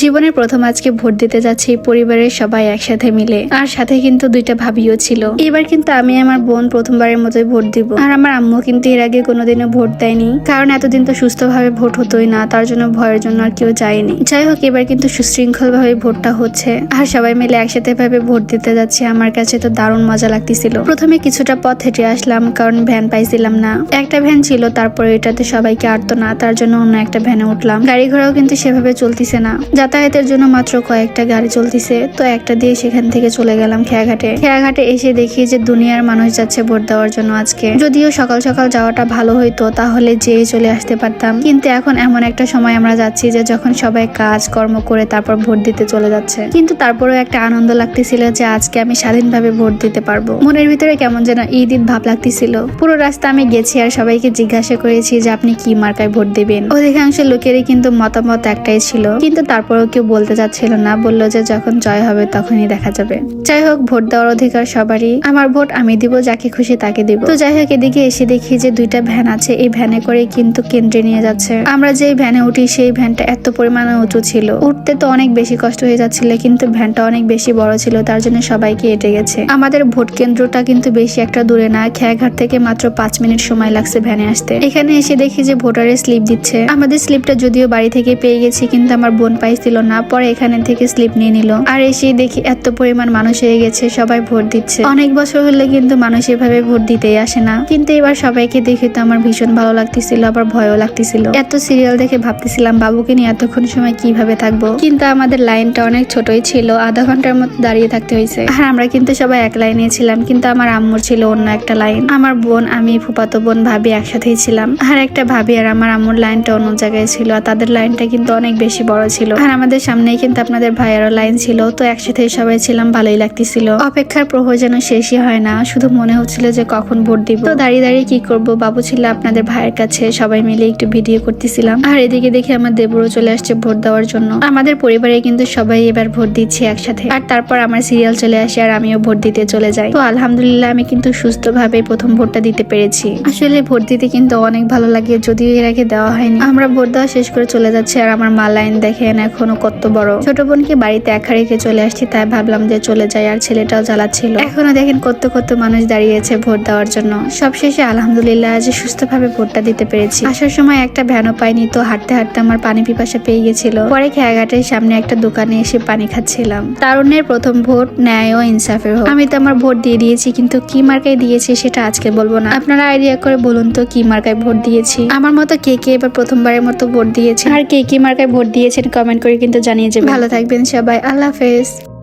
জীবনের প্রথম আজকে ভোট দিতে যাচ্ছি পরিবারের সবাই একসাথে মিলে, আর সাথে কিন্তু দুইটা ভাবিও ছিল। এবার কিন্তু আমি আমার বোন প্রথমবারের মতোই ভোট দিব। আর আমার আম্মু কিন্তু এর আগে কোনোদিনও ভোট দেয়নি, কারণ এতদিন তো সুস্থভাবে ভোট হতোই না, তার জন্য ভয়ের জন্য আর কেউ যায়নি। যাই হোক, এবার কিন্তু সুশৃঙ্খল ভাবে ভোটটা হচ্ছে আর সবাই মিলে একসাথে ভাবে ভোট দিতে যাচ্ছে। আমার কাছে তো দারুণ মজা লাগতেছিল। প্রথমে কিছুটা পথ হেঁটে আসলাম, কারণ ভ্যান পাইছিলাম না। একটা ভ্যান ছিল, তারপরে এটাতে সবাইকে আটতো না, তার জন্য অন্য একটা ভ্যানে উঠলাম। গাড়ি ঘোড়াও কিন্তু সেভাবে চলতিছে না, যাতায়াতের জন্য মাত্র কয়েকটা গাড়ি চলতিছে। তো একটা দিয়ে সেখান থেকে চলে গেলাম খেয়াঘাটে। খেয়াঘাটে এসে দেখি যে দুনিয়ার মানুষ যাচ্ছে ভোট দেওয়ার জন্য আজকে। যদিও সকাল সকাল যাওয়াটা ভালো হইতো, তাহলে যেয়ে চলে আসতে পারতাম, কিন্তু এখন এমন একটা সময় আমরা যাচ্ছি যে যখন সবাই কাজ কর্ম করে তারপর ভোট দিতে চলে যাচ্ছে। কিন্তু তারপরেও একটা আনন্দ লাগতেছিল যে আজকে আমি স্বাধীনভাবে ভোট দিতে পারবো। মনের ভিতরে কেমন যেন ঈদ ঈদ ভাব লাগতেছিল। পুরো রাস্তা আমি গেছি আর সবাইকে জিজ্ঞাসা করেছি যে আপনি কি মার্কায় ভোট দিবেন। অধিকাংশ লোকেরই কিন্তু মতামত একটাই ছিল, কিন্তু তারপরেও কেউ বলতে চাচ্ছিল না, বললো যে যখন জয় হবে তখনই দেখা যাবে। যাই হোক, ভোট দেওয়ার অধিকার সবারই। আমার ভোট আমি দিব, যাকে খুশি তাকে দিব। তো যাই হোক, এদিকে এসে দেখি যে দুইটা ভ্যান আছে, এই ভ্যানে করে কিন্তু কেন্দ্রে নিয়ে যাচ্ছে। আমরা যেই ভ্যানে উঠি সেই ভ্যানটা এত পরিমাণে উঁচু ছিল, উঠতে তো অনেক বেশি কষ্ট হয়ে যাচ্ছিল, কিন্তু ভ্যানটা অনেক বেশি বড় ছিল, তার জন্য সবাইকে এটে গেছে। আমাদের ভোট কেন্দ্রটা কিন্তু বেশি একটা দূরে না, খেয়াঘাট থেকে মাত্র 5 মিনিট সময় লাগছে ভ্যানে আসতে। এখানে এসে দেখি যে ভোটারের স্লিপ দিচ্ছে। আমাদের স্লিপটা যদিও বাড়ি থেকে পেয়ে গেছি, কিন্তু আমার বোন পাইছিল না, পরে এখানে থেকে স্লিপ নিয়ে নিল। আর এসে দেখি এত পরিমাণ মানুষ হয়ে গেছে, সবাই ভোট দিচ্ছে। অনেক বছর হলে কিন্তু মানুষ এভাবে ভোট দিতেই আসে না, কিন্তু এবার সবাইকে দেখে তো আমার ভীষণ ভালো লাগতেছিল, আবার ভয়ও লাগতেছিল। এত সিরিয়াল দেখে ভাবতেছিলাম বাবুকে নিয়ে এতক্ষণ সময় কিভাবে থাকবো, কিন্তু আমাদের লাইনটা অনেক ছোটই ছিল, আধা ঘন্টার মতো দাঁড়িয়ে থাকতে হয়েছে। আর আমরা কিন্তু সবাই এক লাইনে ছিলাম, কিন্তু আমার আম্মুর ছিল অন্য একটা লাইন। আমার বোন, আমি, ফুফাতো বোন, ভাবি একসাথেই ছিলাম। আর একটা ভাবি আর আমার আম্মুর লাইনটা অন্য জায়গায় ছিল, আর তাদের লাইনটা কিন্তু অনেক বেশি বড় ছিল। আর আমাদের সামনেই কিন্তু আপনাদের ভাইয়েরও লাইন ছিল। তো একসাথে সবাই ছিলাম, ভালোই লাগতেছিল। অপেক্ষার প্রহর যেন শেষই হয় না, শুধু মনে হচ্ছিল যে কখন ভোট দিব। তো দাঁড়িয়ে দাঁড়িয়ে কি করব, বাবু ছিল আপনাদের ভাইয়ের কাছে, সবাই মিলে একটু ভিডিও করতেছিলাম। আর এদিকে দেখে আমার দেবরও চলে আসছে ভোট দেওয়ার জন্য। আমাদের পরিবারে কিন্তু সবাই এবার ভোট দিচ্ছে একসাথে। আর তারপর আমার সিরিয়াল চলে আসে আর আমিও ভোট দিতে চলে যাই। তো আলহামদুলিল্লাহ, আমি কিন্তু সুস্থভাবে প্রথম ভোটটা দিতে পেরেছি। আসলে ভোট দিতে কিন্তু অনেক ভালো লাগে, যদিও এর আগে দেওয়া হয়নি। আমরা ভোট দেওয়া শেষ করে চলে যাচ্ছি, আর আমার মা লাইন দেখেন এখনো কত বড়। ছোট বোনকে বাড়িতে একা রেখে চলে আসছি, তাই ভাবলাম যে চলে যাই, আর ছেলেটাও জ্বালাচ্ছিল। এখনো দেখেন কত কত মানুষ দাঁড়িয়েছে ভোট দেওয়ার জন্য। সবশেষে আলহামদুলিল্লাহ যে সুস্থভাবে ভোটটা দিতে পেরেছি। আসার সময় একটা ভ্যানও পাইনি, তো হাঁটতে হাঁটতে আমার পানি পিপাসা পেয়ে গেছিল। পরে খেয়াঘাটের সামনে একটা দোকানে এসে পানি খাচ্ছিলাম। তারুণ্যের প্রথম ভোট ন্যায় ও ইনসাফের হোক। আমি তো আমার ভোট দিয়ে দিয়েছি, কিন্তু কি মার্কায় দিয়েছি সেটা আজকে বলবো না। আপনারা আইডিয়া করে বলুন তো কি মার্কায় ভোট দিয়েছি। আমার মতো কে কে এবার প্রথমবারের মতো ভোট দিয়েছে, আর কে কি মার্কায় ভোট দিয়েছেন কমেন্ট করে কিন্তু জানিয়ে যাবেন। ভালো থাকবেন সবাই, আল্লাহ হাফেজ।